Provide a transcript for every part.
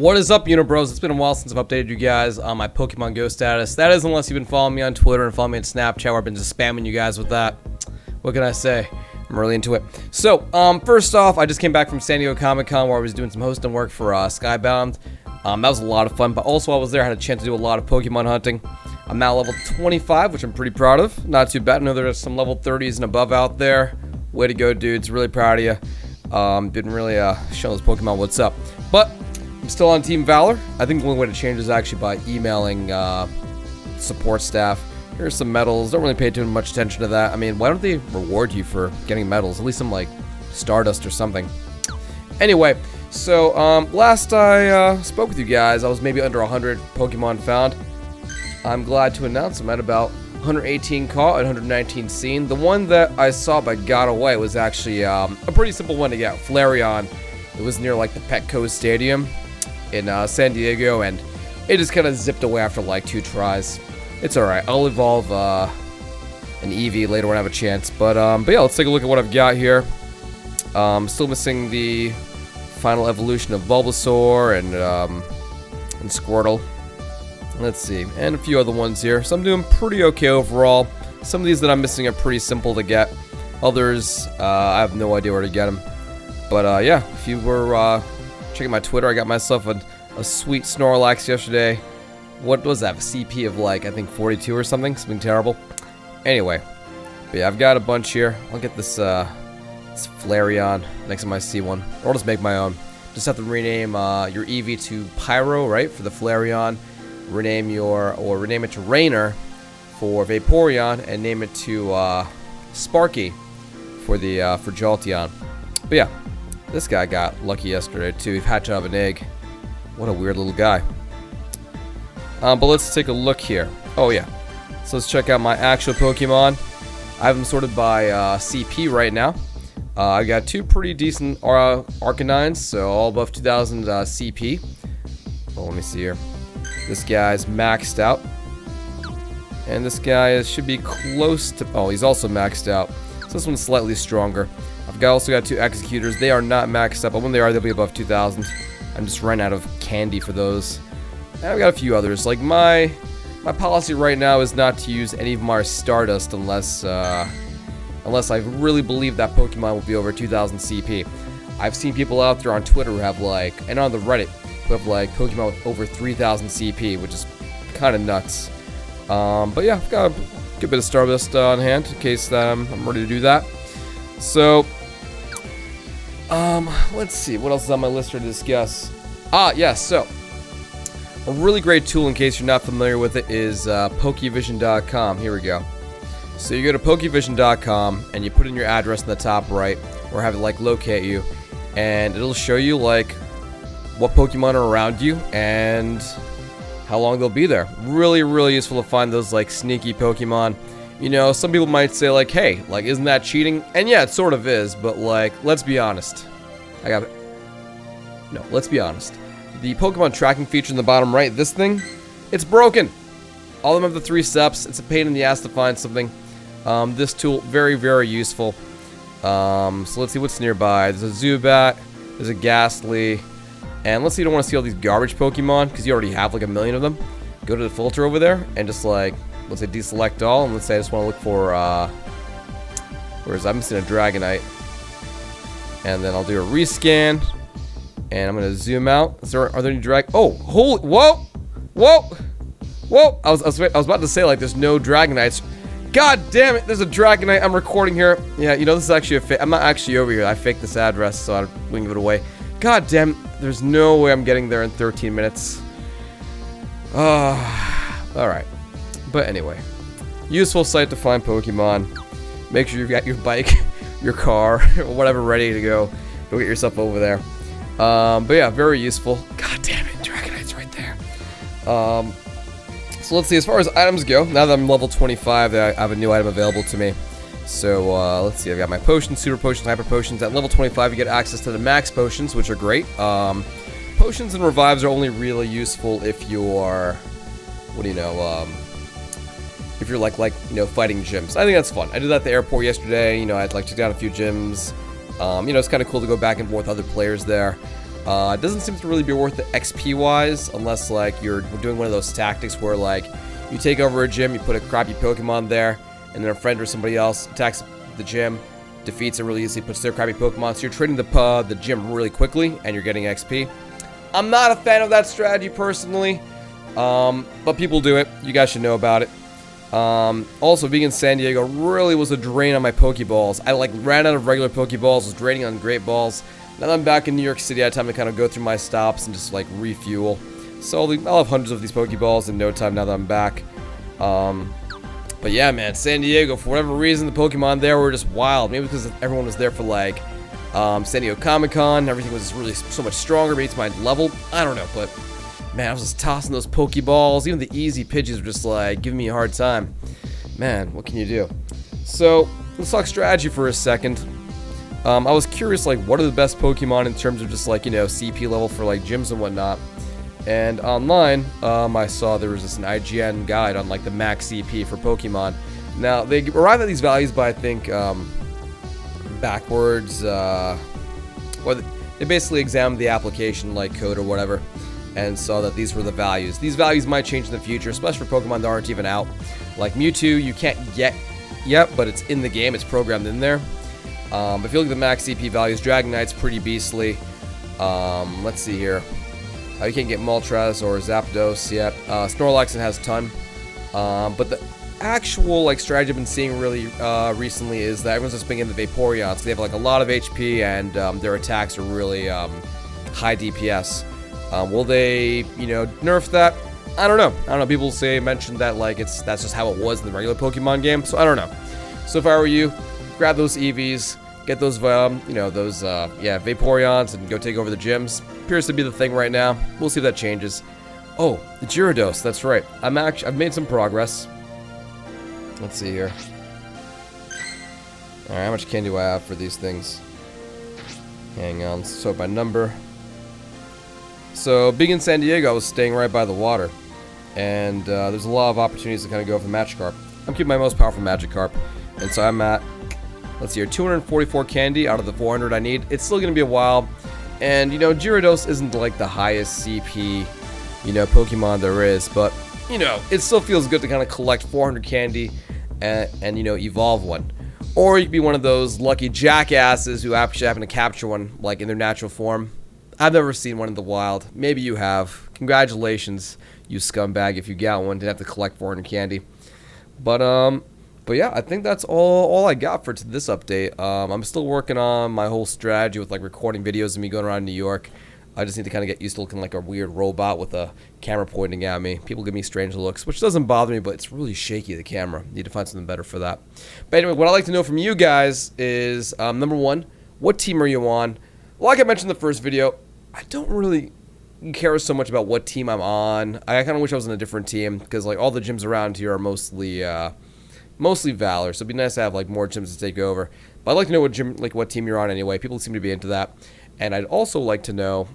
What is up, Unibros? It's been a while since I've updated you guys on my Pokemon Go status. That is, unless you've been following me on Twitter and following me on Snapchat, where I've been just spamming you guys with that. What can I say? I'm really into it. So, first off, I just came back from San Diego Comic-Con where I was doing some hosting work for Skybound. That was a lot of fun, but also while I was there, I had a chance to do a lot of Pokemon hunting. I'm now level 25, which I'm pretty proud of. Not too bad. I know there's some level 30s and above out there. Way to go, dudes. Really proud of you. Didn't really show those Pokemon what's up. But I'm still on Team Valor. I think the only way to change is actually by emailing support staff. Here's some medals. Don't really pay too much attention to that. I mean, why don't they reward you for getting medals? At least some, like, Stardust or something. Anyway, so last I spoke with you guys, I was maybe under 100 Pokemon found. I'm glad to announce I'm at about 118 caught and 119 seen. The one that I saw but got away was actually a pretty simple one to get, Flareon. It was near, like, the Petco Stadium in San Diego, and it just kind of zipped away after like 2 tries. It's alright. I'll evolve an Eevee later when I have a chance. But yeah, let's take a look at what I've got here. Still missing the final evolution of Bulbasaur and Squirtle. Let's see. And a few other ones here. So I'm doing pretty okay overall. Some of these that I'm missing are pretty simple to get. Others, I have no idea where to get them. But yeah, if you were checking my Twitter, I got myself a sweet Snorlax yesterday. What was that? A CP of like, I think 42 or something? Something terrible. Anyway. But yeah, I've got a bunch here. I'll get this Flareon next time I see one. Or I'll just make my own. Just have to rename your Eevee to Pyro, right? For the Flareon. Rename it to Rainer for Vaporeon. And name it to Sparky for Jolteon. But yeah. This guy got lucky yesterday, too. He hatched out of an egg. What a weird little guy. But let's take a look here. Oh, yeah. So let's check out my actual Pokemon. I have them sorted by CP right now. I got 2 pretty decent Arcanines, so all above 2000 CP. Oh, let me see here. This guy's maxed out. And this guy should be close to... Oh, he's also maxed out. So this one's slightly stronger. I've also got 2 Executors. They are not maxed up, but when they are, they'll be above 2,000. I'm just running out of candy for those. And I've got a few others. Like, my policy right now is not to use any of my Stardust unless I really believe that Pokemon will be over 2,000 CP. I've seen people out there on Twitter who have, like, and on the Reddit, who have, like, Pokemon with over 3,000 CP, which is kind of nuts. But yeah, I've got a good bit of Stardust on hand in case I'm ready to do that. So... let's see, what else is on my list to discuss? Yes, so, a really great tool, in case you're not familiar with it, is Pokevision.com. Here we go. So you go to Pokevision.com, and you put in your address in the top right, or have it, like, locate you, and it'll show you, like, what Pokemon are around you, and how long they'll be there. Really, really useful to find those, like, sneaky Pokemon. You know, some people might say, like, hey, like, isn't that cheating? And yeah, it sort of is, but, like, let's be honest. No, let's be honest. The Pokemon tracking feature in the bottom right, this thing, it's broken. All of them have the 3 steps. It's a pain in the ass to find something. This tool, very, very useful. So let's see what's nearby. There's a Zubat, there's a Ghastly, and let's say you don't want to see all these garbage Pokemon, because you already have, like, a million of them. Go to the filter over there, and just, like... Let's say deselect all, and let's say I just want to look for, whereas I'm missing a Dragonite. And then I'll do a rescan, and I'm going to zoom out. Are there any oh, holy, whoa, whoa, whoa. I was about to say, like, there's no Dragonites. God damn it, there's a Dragonite. I'm recording here. Yeah, you know, this is actually a fake. I'm not actually over here. I faked this address, so I wouldn't give it away. God damn it, there's no way I'm getting there in 13 minutes. Alright. But anyway, useful site to find Pokemon. Make sure you've got your bike, your car, or whatever ready to go. Go get yourself over there. But yeah, very useful. God damn it, Dragonite's right there. So let's see, as far as items go, now that I'm level 25, I have a new item available to me. So let's see, I've got my potions, super potions, hyper potions. At level 25, you get access to the max potions, which are great. Potions and revives are only really useful if you're, what do you know, if you're like you know, fighting gyms. I think that's fun. I did that at the airport yesterday. You know, I'd like check out a few gyms. You know, it's kind of cool to go back and forth with other players there. It doesn't seem to really be worth it XP wise, unless like you're doing one of those tactics where like you take over a gym, you put a crappy Pokemon there, and then a friend or somebody else attacks the gym, defeats it really easily, puts their crappy Pokemon, so you're trading the gym really quickly, and you're getting XP. I'm not a fan of that strategy personally, but people do it. You guys should know about it. Also, being in San Diego really was a drain on my Pokeballs. I like ran out of regular Pokeballs, was draining on Great Balls. Now that I'm back in New York City, I had time to kind of go through my stops and just like refuel. So I'll have hundreds of these Pokeballs in no time now that I'm back. But yeah, man, San Diego, for whatever reason, the Pokemon there were just wild. Maybe because everyone was there for like San Diego Comic-Con, everything was really so much stronger, maybe it's my level, I don't know, but man, I was just tossing those Pokeballs. Even the easy Pidgeys were just like giving me a hard time. Man, what can you do? So let's talk strategy for a second. I was curious, like, what are the best Pokemon in terms of just like, you know, CP level for like gyms and whatnot. And online, I saw there was just an IGN guide on like the max CP for Pokemon. Now they arrive at these values by I think backwards. Or they basically examined the application like code or whatever, and saw that these were the values. These values might change in the future, especially for Pokemon that aren't even out. Like Mewtwo, you can't get yet, but it's in the game. It's programmed in there. If you look at the max CP values, Dragonite's pretty beastly. Let's see here. You can't get Moltres or Zapdos yet. Snorlax has a ton. But the actual like strategy I've been seeing really recently is that everyone's just bringing in the Vaporeons. They have like a lot of HP and their attacks are really high DPS. Will they, you know, nerf that? I don't know. People mentioned that like that's just how it was in the regular Pokemon game. So I don't know. So if I were you, grab those EVs, get those Vaporeons, and go take over the gyms. Appears to be the thing right now. We'll see if that changes. Oh, the Gyarados. That's right. I've made some progress. Let's see here. All right, how much candy do I have for these things? Hang on. So by number. So being in San Diego, I was staying right by the water, and there's a lot of opportunities to kind of go for Magikarp. I'm keeping my most powerful Magikarp, and so I'm at, let's see here, 244 candy out of the 400 I need. It's still gonna be a while, and you know, Gyarados isn't like the highest CP, you know, Pokemon there is, but you know, it still feels good to kind of collect 400 candy and you know, evolve one. Or you could be one of those lucky jackasses who actually happen to capture one like in their natural form. I've never seen one in the wild. Maybe you have. Congratulations, you scumbag, if you got one. Didn't have to collect 400 candy. But yeah, I think that's all I got for this update. I'm still working on my whole strategy with like recording videos of me going around New York. I just need to kind of get used to looking like a weird robot with a camera pointing at me. People give me strange looks, which doesn't bother me, but it's really shaky, the camera. Need to find something better for that. But anyway, what I'd like to know from you guys is, number one, what team are you on? Like I mentioned in the first video, I don't really care so much about what team I'm on. I kind of wish I was on a different team, because like all the gyms around here are mostly Valor, so it'd be nice to have like more gyms to take over. But I'd like to know what team you're on anyway. People seem to be into that. And I'd also like to know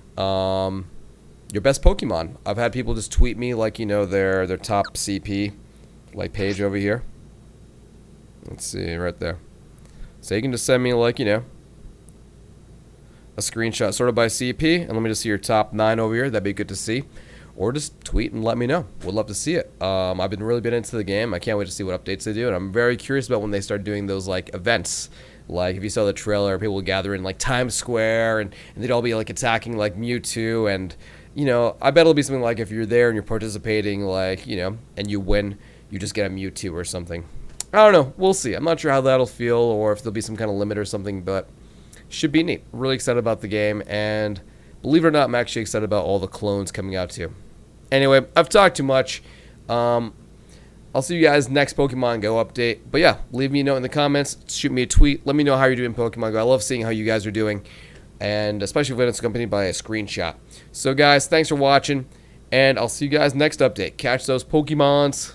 your best Pokemon. I've had people just tweet me like, you know, their top CP like page over here. Let's see, right there. So you can just send me like, you know, a screenshot sorted by CP, and let me just see your top 9 over here. That'd be good to see. Or just tweet and let me know. Would love to see it. I've been into the game. I can't wait to see what updates they do, and I'm very curious about when they start doing those like events. Like if you saw the trailer, people would gather in like Times Square, and they'd all be like attacking like Mewtwo, and you know, I bet it'll be something like if you're there and you're participating, like, you know, and you win, you just get a Mewtwo or something. I don't know. We'll see. I'm not sure how that'll feel, or if there'll be some kind of limit or something, but should be neat. Really excited about the game, and believe it or not, I'm actually excited about all the clones coming out too. Anyway, I've talked too much. I'll see you guys next Pokemon Go update. But yeah, leave me a note in the comments. Shoot me a tweet. Let me know how you're doing Pokemon Go. I love seeing how you guys are doing, and especially when it's accompanied by a screenshot. So guys, thanks for watching, and I'll see you guys next update. Catch those Pokemons.